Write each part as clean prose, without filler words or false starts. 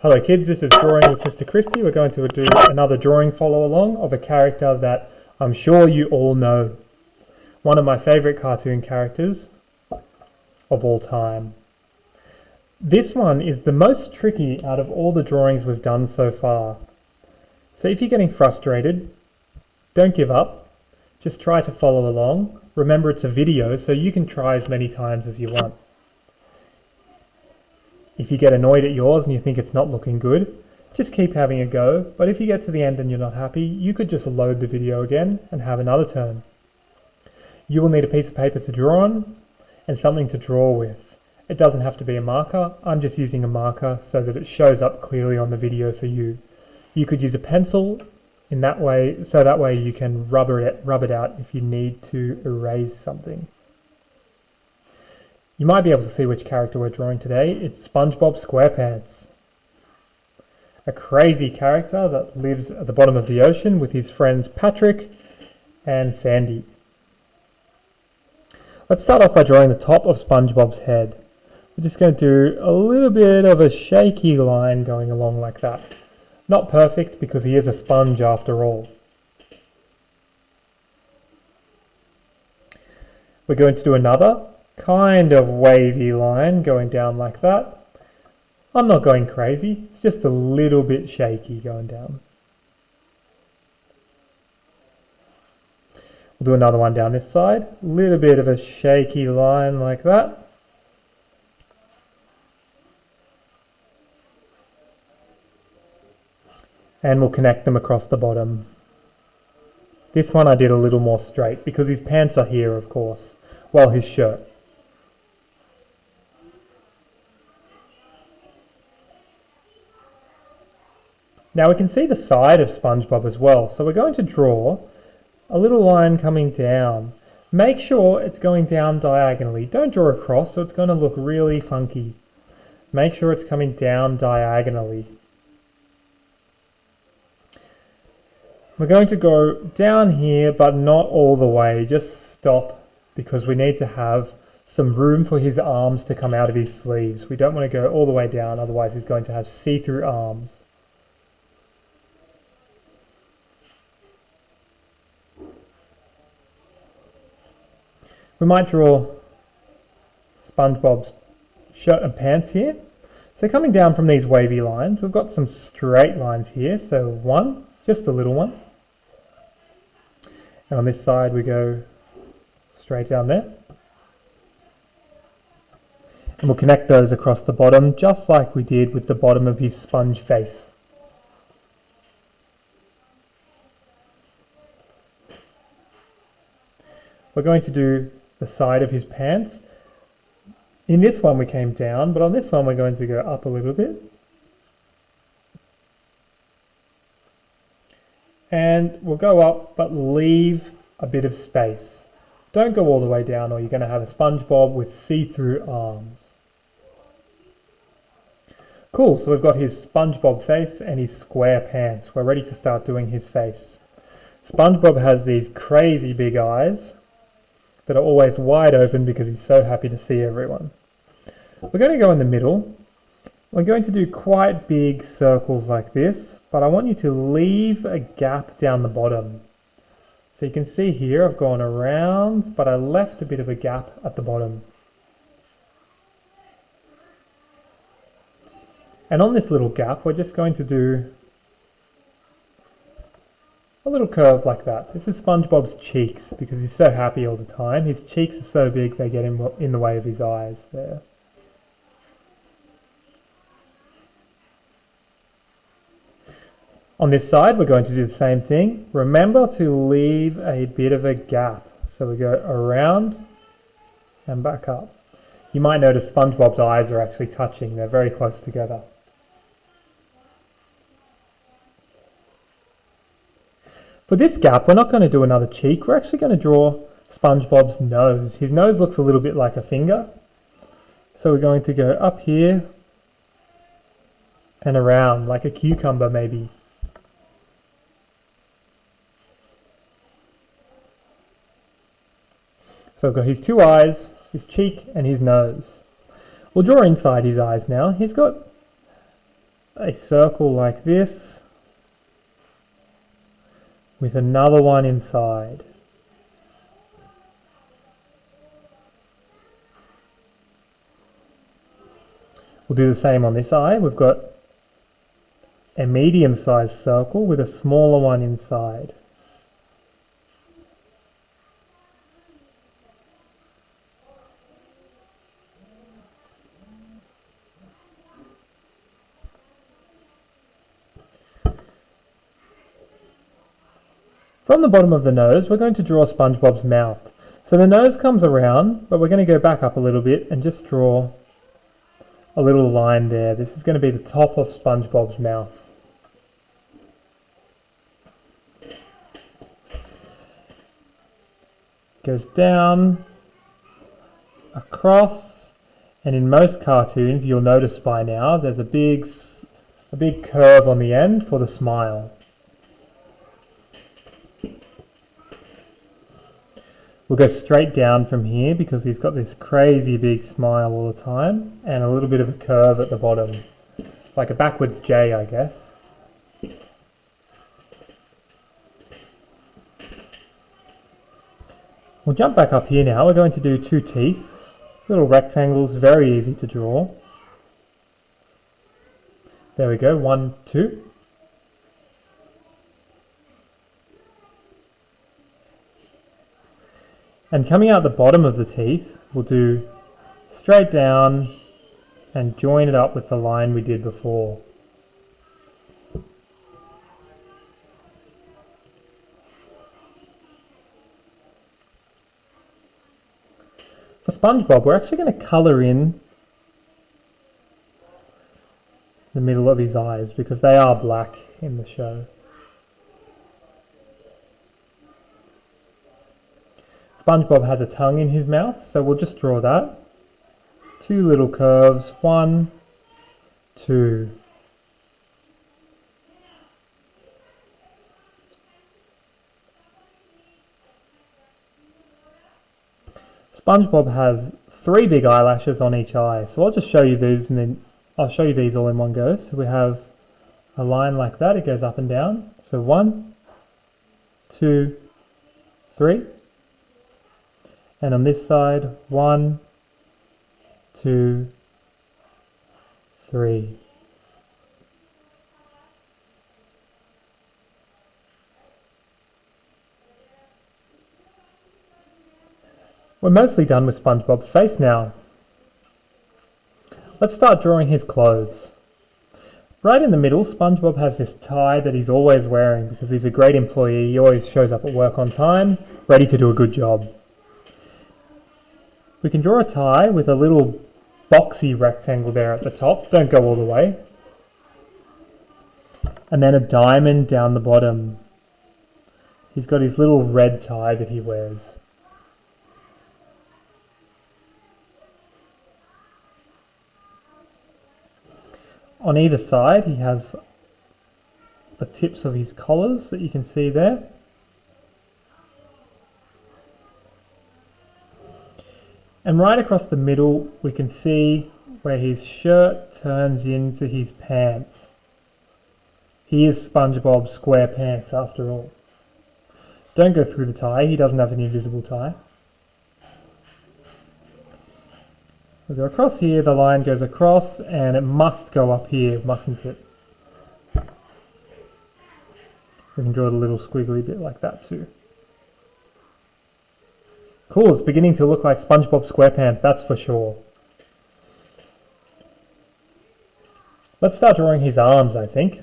Hello kids, this is Drawing with Mr. Christie. We're going to do another drawing follow along of a character that I'm sure you all know. One of my favourite cartoon characters of all time. This one is the most tricky out of all the drawings we've done so far. So if you're getting frustrated, don't give up. Just try to follow along. Remember, it's a video, so you can try as many times as you want. If you get annoyed at yours and you think it's not looking good, just keep having a go. But if you get to the end and you're not happy, you could just load the video again and have another turn. You will need a piece of paper to draw on and something to draw with. It doesn't have to be a marker. I'm just using a marker so that it shows up clearly on the video for you. You could use a pencil in that way, so that way you can rub it out if you need to erase something. You might be able to see which character we're drawing today. It's Spongebob Squarepants. A crazy character that lives at the bottom of the ocean with his friends Patrick and Sandy. Let's start off by drawing the top of Spongebob's head. We're just going to do a little bit of a shaky line going along like that. Not perfect because he is a sponge after all. We're going to do another kind of wavy line going down like that. I'm not going crazy, it's just a little bit shaky going down. We'll do another one down this side, a little bit of a shaky line like that. And we'll connect them across the bottom. This one I did a little more straight because his pants are here, of course, while his shirt. Now we can see the side of Spongebob as well, so we're going to draw a little line coming down. Make sure it's going down diagonally. Don't draw across, so it's going to look really funky. Make sure it's coming down diagonally. We're going to go down here, but not all the way. Just stop, because we need to have some room for his arms to come out of his sleeves. We don't want to go all the way down, otherwise he's going to have see-through arms. We might draw Spongebob's shirt and pants here. So coming down from these wavy lines, we've got some straight lines here. So one, just a little one. And on this side we go straight down there. And we'll connect those across the bottom, just like we did with the bottom of his sponge face. We're going to do the side of his pants. In this one we came down, but on this one we're going to go up a little bit. And we'll go up, but leave a bit of space. Don't go all the way down or you're going to have a Spongebob with see-through arms. Cool, so we've got his Spongebob face and his square pants. We're ready to start doing his face. Spongebob has these crazy big eyes that are always wide open because he's so happy to see everyone. We're going to go in the middle. We're going to do quite big circles like this, but I want you to leave a gap down the bottom. So you can see here I've gone around, but I left a bit of a gap at the bottom. And on this little gap, we're just going to do a little curve like that. This is Spongebob's cheeks because he's so happy all the time. His cheeks are so big they get in the way of his eyes there. On this side, we're going to do the same thing. Remember to leave a bit of a gap. So we go around and back up. You might notice Spongebob's eyes are actually touching. They're very close together. For this gap, we're not going to do another cheek. We're actually going to draw Spongebob's nose. His nose looks a little bit like a finger. So we're going to go up here and around, like a cucumber maybe. So we've got his two eyes, his cheek and his nose. We'll draw inside his eyes now. He's got a circle like this with another one inside. We'll do the same on this eye. We've got a medium-sized circle with a smaller one inside. From the bottom of the nose, we're going to draw SpongeBob's mouth. So the nose comes around, but we're going to go back up a little bit and just draw a little line there. This is going to be the top of SpongeBob's mouth. Goes down, across, and in most cartoons, you'll notice by now, there's a big curve on the end for the smile. We'll go straight down from here because he's got this crazy big smile all the time and a little bit of a curve at the bottom, like a backwards J, I guess. We'll jump back up here now. We're going to do two teeth, little rectangles, very easy to draw. There we go, 1, 2. And coming out the bottom of the teeth, we'll do straight down and join it up with the line we did before. For SpongeBob, we're actually going to colour in the middle of his eyes because they are black in the show. SpongeBob has a tongue in his mouth, so we'll just draw that. Two little curves, 1, 2. SpongeBob has 3 big eyelashes on each eye, so I'll just show you these and then I'll show you these all in one go. So we have a line like that, it goes up and down. So 1, 2, 3. And on this side, 1, 2, 3. We're mostly done with SpongeBob's face now. Let's start drawing his clothes. Right in the middle, SpongeBob has this tie that he's always wearing because he's a great employee. He always shows up at work on time, ready to do a good job. We can draw a tie with a little boxy rectangle there at the top. Don't go all the way. And then a diamond down the bottom. He's got his little red tie that he wears. On either side, he has the tips of his collars that you can see there. And right across the middle, we can see where his shirt turns into his pants. He is SpongeBob Squarepants after all. Don't go through the tie, he doesn't have an invisible tie. We'll go across here, the line goes across, and it must go up here, mustn't it? We can draw the little squiggly bit like that too. Cool, it's beginning to look like SpongeBob SquarePants, that's for sure. Let's start drawing his arms, I think.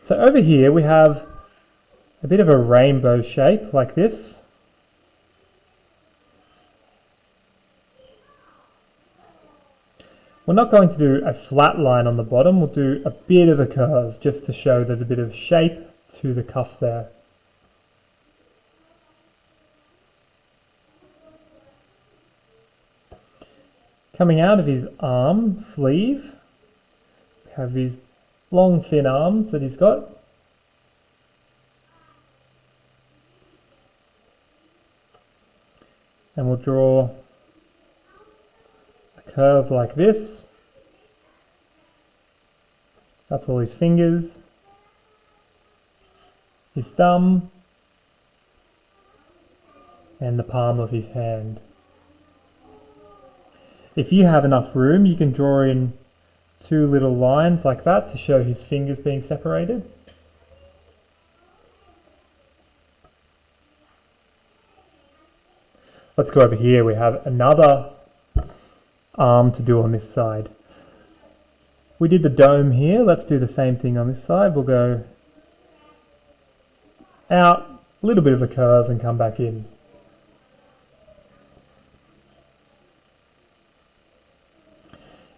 So over here we have a bit of a rainbow shape like this. We're not going to do a flat line on the bottom, we'll do a bit of a curve just to show there's a bit of shape to the cuff there. Coming out of his arm sleeve, we have these long thin arms that he's got. And we'll draw a curve like this. That's all his fingers, his thumb, and the palm of his hand. If you have enough room, you can draw in 2 little lines like that to show his fingers being separated. Let's go over here. We have another arm to do on this side. We did the dome here. Let's do the same thing on this side. We'll go out, a little bit of a curve, and come back in.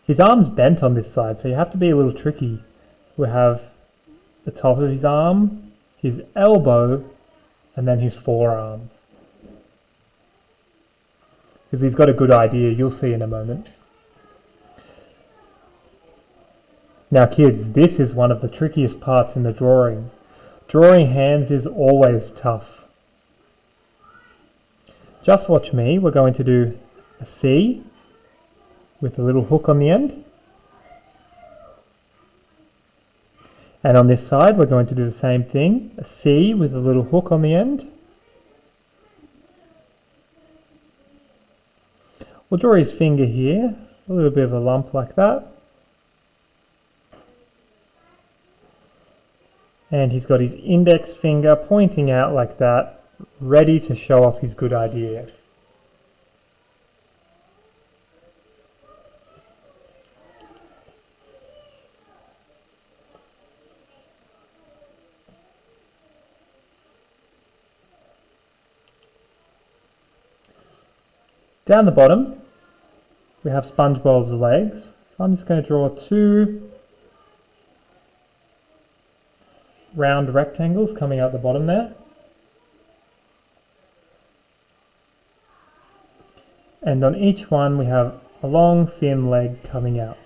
His arm's bent on this side, so you have to be a little tricky. We have the top of his arm, his elbow, and then his forearm. Because he's got a good idea, you'll see in a moment. Now kids, this is one of the trickiest parts in the drawing. Drawing hands is always tough. Just watch me. We're going to do a C with a little hook on the end. And on this side, we're going to do the same thing. A C with a little hook on the end. We'll draw his finger here, a little bit of a lump like that. And he's got his index finger pointing out like that, ready to show off his good idea. Down the bottom, we have Spongebob's legs. So I'm just going to draw 2 round rectangles coming out the bottom there. And on each one we have a long thin leg coming out.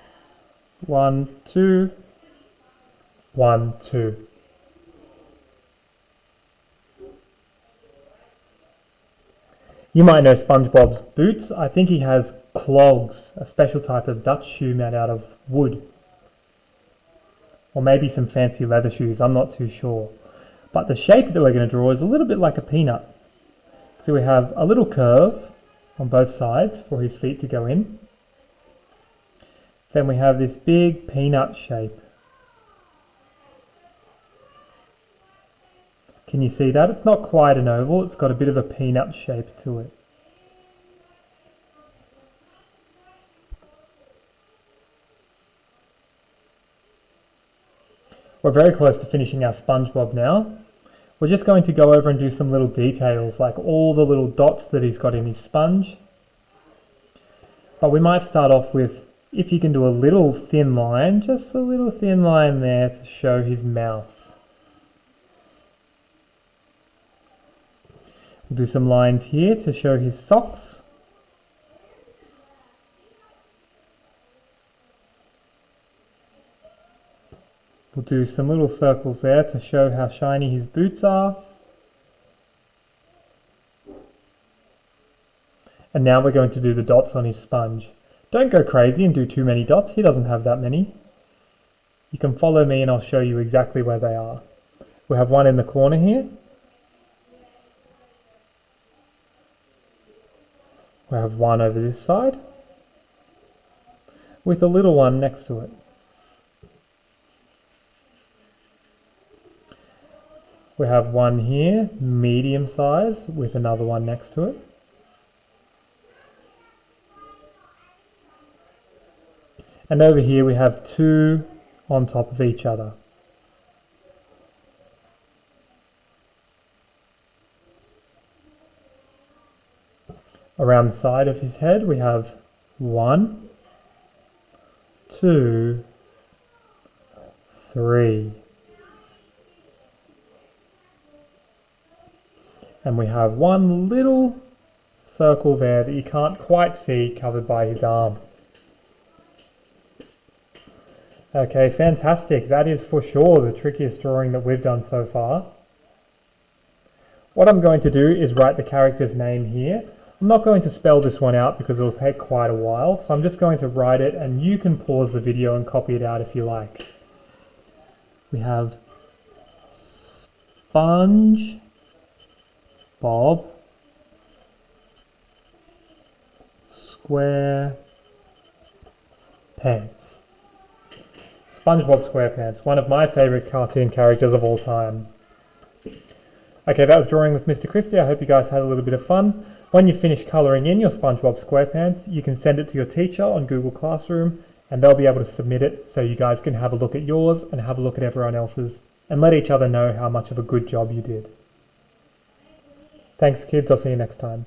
1, 2, 1, 2. You might know Spongebob's boots. I think he has clogs, a special type of Dutch shoe made out of wood. Or maybe some fancy leather shoes, I'm not too sure. But the shape that we're going to draw is a little bit like a peanut. So we have a little curve on both sides for his feet to go in. Then we have this big peanut shape. Can you see that? It's not quite an oval, it's got a bit of a peanut shape to it. We're very close to finishing our Spongebob now. We're just going to go over and do some little details, like all the little dots that he's got in his sponge. But we might start off with, if you can do a little thin line, just a little thin line there to show his mouth. We'll do some lines here to show his socks. We'll do some little circles there to show how shiny his boots are. And now we're going to do the dots on his sponge. Don't go crazy and do too many dots, he doesn't have that many. You can follow me and I'll show you exactly where they are. We have one in the corner here. We have one over this side, with a little one next to it. We have one here, medium size, with another one next to it. And over here we have 2 on top of each other. Around the side of his head we have 1, 2, 3. And we have one little circle there that you can't quite see, covered by his arm. Okay, fantastic. That is for sure the trickiest drawing that we've done so far. What I'm going to do is write the character's name here. I'm not going to spell this one out because it'll take quite a while, so I'm just going to write it and you can pause the video and copy it out if you like. We have Spongebob Squarepants. SpongeBob SquarePants, one of my favourite cartoon characters of all time. Okay, that was Drawing with Mr. Christie. I hope you guys had a little bit of fun. When you finish colouring in your SpongeBob SquarePants, you can send it to your teacher on Google Classroom and they'll be able to submit it so you guys can have a look at yours and have a look at everyone else's and let each other know how much of a good job you did. Thanks kids, I'll see you next time.